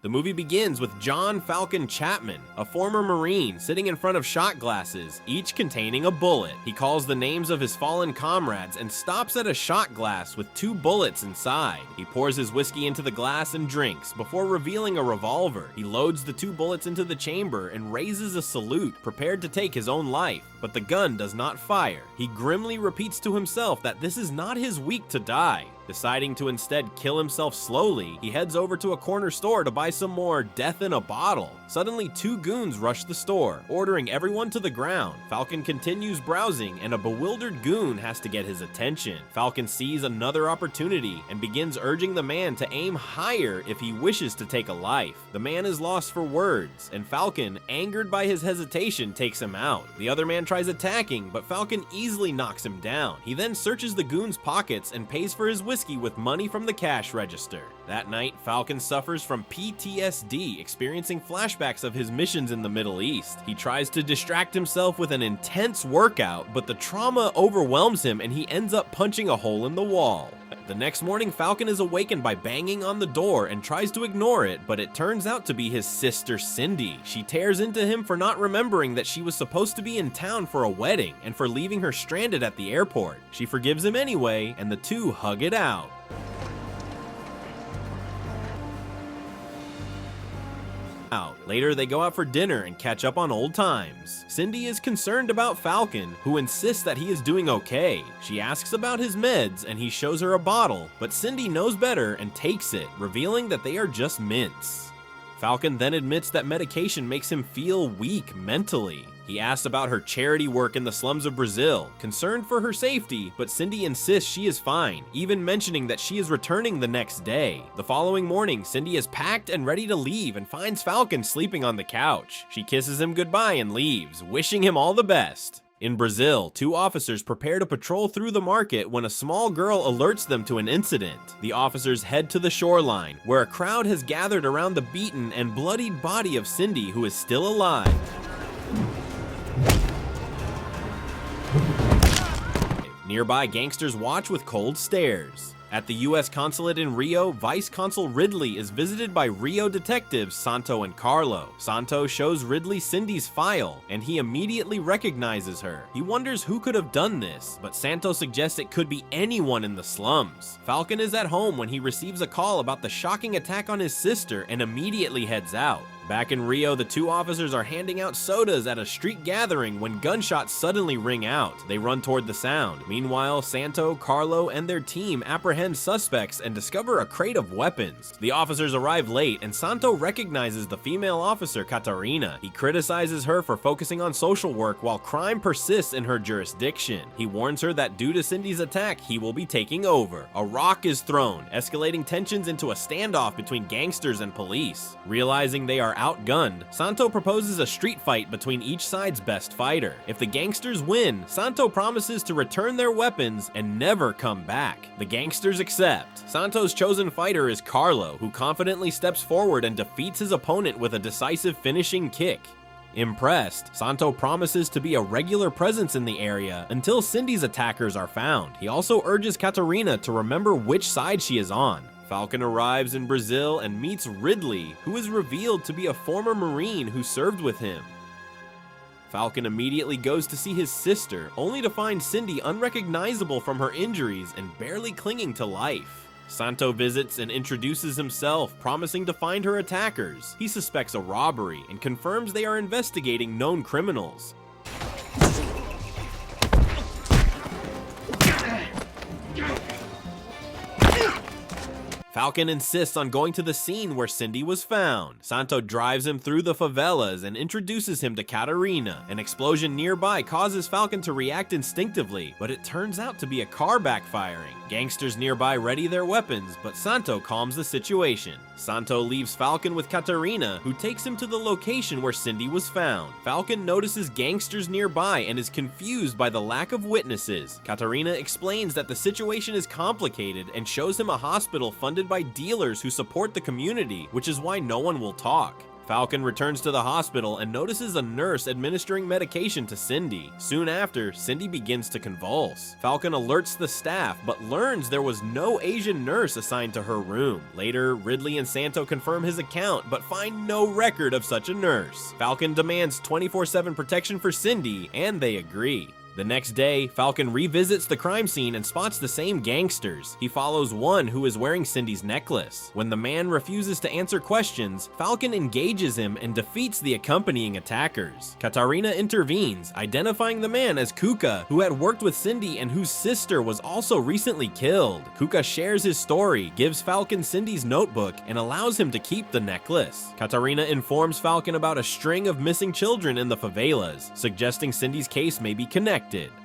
The movie begins with John Falcon Chapman, a former Marine, sitting in front of shot glasses, each containing a bullet. He calls the names of his fallen comrades and stops at a shot glass with 2 bullets inside. He pours his whiskey into the glass and drinks, before revealing a revolver. He loads the 2 bullets into the chamber and raises a salute, prepared to take his own life, but the gun does not fire. He grimly repeats to himself that this is not his week to die. Deciding to instead kill himself slowly, he heads over to a corner store to buy some more death in a bottle. Suddenly 2 goons rush the store, ordering everyone to the ground. Falcon continues browsing, and a bewildered goon has to get his attention. Falcon sees another opportunity and begins urging the man to aim higher if he wishes to take a life. The man is lost for words, and Falcon, angered by his hesitation, takes him out. The other man tries attacking, but Falcon easily knocks him down. He then searches the goon's pockets and pays for his whiskey with money from the cash register. That night, Falcon suffers from PTSD, experiencing flashbacks of his missions in the Middle East. He tries to distract himself with an intense workout, but the trauma overwhelms him and he ends up punching a hole in the wall. The next morning, Falcon is awakened by banging on the door and tries to ignore it, but it turns out to be his sister Cindy. She tears into him for not remembering that she was supposed to be in town for a wedding and for leaving her stranded at the airport. She forgives him anyway, and the 2 hug it out. Later, they go out for dinner and catch up on old times. Cindy is concerned about Falcon, who insists that he is doing okay. She asks about his meds and he shows her a bottle, but Cindy knows better and takes it, revealing that they are just mints. Falcon then admits that medication makes him feel weak mentally. He asks about her charity work in the slums of Brazil, concerned for her safety, but Cindy insists she is fine, even mentioning that she is returning the next day. The following morning, Cindy is packed and ready to leave and finds Falcon sleeping on the couch. She kisses him goodbye and leaves, wishing him all the best. In Brazil, 2 officers prepare to patrol through the market when a small girl alerts them to an incident. The officers head to the shoreline, where a crowd has gathered around the beaten and bloodied body of Cindy, who is still alive. Nearby, gangsters watch with cold stares. At the US consulate in Rio, Vice Consul Ridley is visited by Rio detectives Santo and Carlo. Santo shows Ridley Cindy's file, and he immediately recognizes her. He wonders who could have done this, but Santo suggests it could be anyone in the slums. Falcon is at home when he receives a call about the shocking attack on his sister and immediately heads out. Back in Rio, the 2 officers are handing out sodas at a street gathering when gunshots suddenly ring out. They run toward the sound. Meanwhile, Santo, Carlo, and their team apprehend suspects and discover a crate of weapons. The officers arrive late, and Santo recognizes the female officer, Catarina. He criticizes her for focusing on social work while crime persists in her jurisdiction. He warns her that due to Cindy's attack, he will be taking over. A rock is thrown, escalating tensions into a standoff between gangsters and police. Realizing they are outgunned, Santo proposes a street fight between each side's best fighter. If the gangsters win, Santo promises to return their weapons and never come back. The gangsters accept. Santo's chosen fighter is Carlo, who confidently steps forward and defeats his opponent with a decisive finishing kick. Impressed, Santo promises to be a regular presence in the area until Cindy's attackers are found. He also urges Catarina to remember which side she is on. Falcon arrives in Brazil and meets Ridley, who is revealed to be a former Marine who served with him. Falcon immediately goes to see his sister, only to find Cindy unrecognizable from her injuries and barely clinging to life. Santo visits and introduces himself, promising to find her attackers. He suspects a robbery and confirms they are investigating known criminals. Falcon insists on going to the scene where Cindy was found. Santo drives him through the favelas and introduces him to Catarina. An explosion nearby causes Falcon to react instinctively, but it turns out to be a car backfiring. Gangsters nearby ready their weapons, but Santo calms the situation. Santo leaves Falcon with Catarina, who takes him to the location where Cindy was found. Falcon notices gangsters nearby and is confused by the lack of witnesses. Catarina explains that the situation is complicated and shows him a hospital funded by dealers who support the community, which is why no one will talk. Falcon returns to the hospital and notices a nurse administering medication to Cindy. Soon after, Cindy begins to convulse. Falcon alerts the staff, but learns there was no Asian nurse assigned to her room. Later, Ridley and Santo confirm his account, but find no record of such a nurse. Falcon demands 24/7 protection for Cindy, and they agree. The next day, Falcon revisits the crime scene and spots the same gangsters. He follows one who is wearing Cindy's necklace. When the man refuses to answer questions, Falcon engages him and defeats the accompanying attackers. Katarina intervenes, identifying the man as Kuka, who had worked with Cindy and whose sister was also recently killed. Kuka shares his story, gives Falcon Cindy's notebook, and allows him to keep the necklace. Katarina informs Falcon about a string of missing children in the favelas, suggesting Cindy's case may be connected.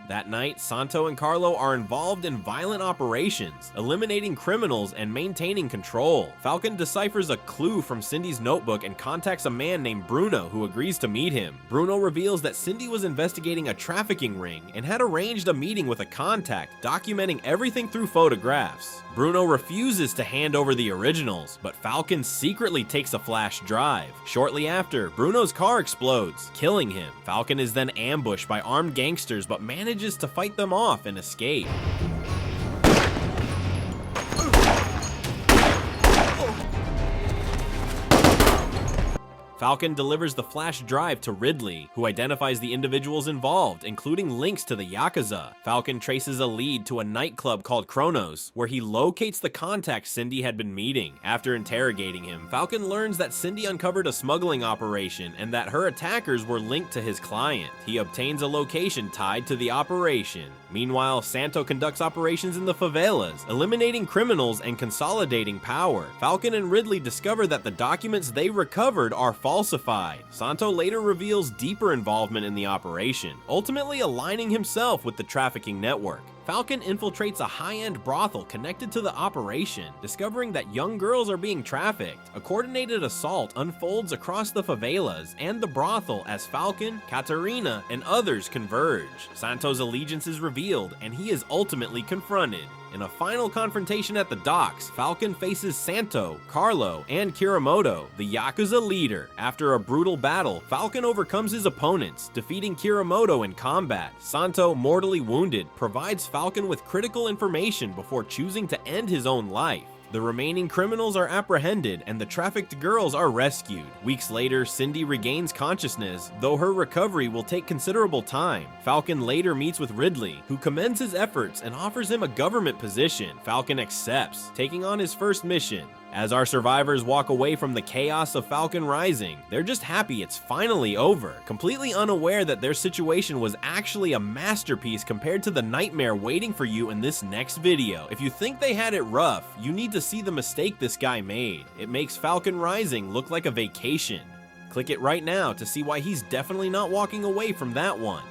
That night, Santo and Carlo are involved in violent operations, eliminating criminals and maintaining control. Falcon deciphers a clue from Cindy's notebook and contacts a man named Bruno who agrees to meet him. Bruno reveals that Cindy was investigating a trafficking ring and had arranged a meeting with a contact, documenting everything through photographs. Bruno refuses to hand over the originals, but Falcon secretly takes a flash drive. Shortly after, Bruno's car explodes, killing him. Falcon is then ambushed by armed gangsters but manages to fight them off and escape. Falcon delivers the flash drive to Ridley, who identifies the individuals involved, including links to the Yakuza. Falcon traces a lead to a nightclub called Kronos, where he locates the contact Cindy had been meeting. After interrogating him, Falcon learns that Cindy uncovered a smuggling operation and that her attackers were linked to his client. He obtains a location tied to the operation. Meanwhile, Santo conducts operations in the favelas, eliminating criminals and consolidating power. Falcon and Ridley discover that the documents they recovered are falsified. Santo later reveals deeper involvement in the operation, ultimately aligning himself with the trafficking network. Falcon infiltrates a high-end brothel connected to the operation, discovering that young girls are being trafficked. A coordinated assault unfolds across the favelas and the brothel as Falcon, Katarina, and others converge. Santo's allegiance is revealed, and he is ultimately confronted. In a final confrontation at the docks, Falcon faces Santo, Carlo, and Kiramoto, the Yakuza leader. After a brutal battle, Falcon overcomes his opponents, defeating Kiramoto in combat. Santo, mortally wounded, provides Falcon with critical information before choosing to end his own life. The remaining criminals are apprehended and the trafficked girls are rescued. Weeks later, Cindy regains consciousness, though her recovery will take considerable time. Falcon later meets with Ridley, who commends his efforts and offers him a government position. Falcon accepts, taking on his first mission. As our survivors walk away from the chaos of Falcon Rising, they're just happy it's finally over, completely unaware that their situation was actually a masterpiece compared to the nightmare waiting for you in this next video. If you think they had it rough, you need to see the mistake this guy made. It makes Falcon Rising look like a vacation. Click it right now to see why he's definitely not walking away from that one.